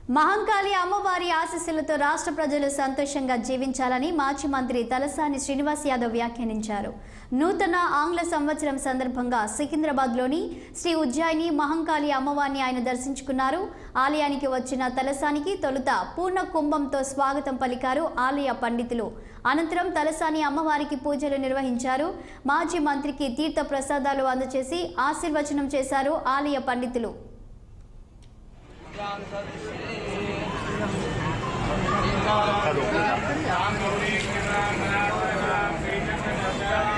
మహంకాళి అమ్మవారి ఆశీస్సులతో రాష్ట్ర ప్రజలు సంతోషంగా జీవించాలని మాజీ మంత్రి తలసాని శ్రీనివాస్ యాదవ్ వ్యాఖ్యానించారు. నూతన ఆంగ్ల సంవత్సరం సందర్భంగా సికింద్రాబాద్లోని శ్రీ ఉజ్జయిని మహంకాళి అమ్మవారిని ఆయన దర్శించుకున్నారు. ఆలయానికి వచ్చిన తలసానికి తొలుత పూర్ణ కుంభంతో స్వాగతం పలికారు ఆలయ పండితులు. అనంతరం తలసాని అమ్మవారికి పూజలు నిర్వహించారు. మాజీ మంత్రికి తీర్థ ప్రసాదాలు అందజేసి ఆశీర్వచనం చేశారు ఆలయ పండితులు. Hello.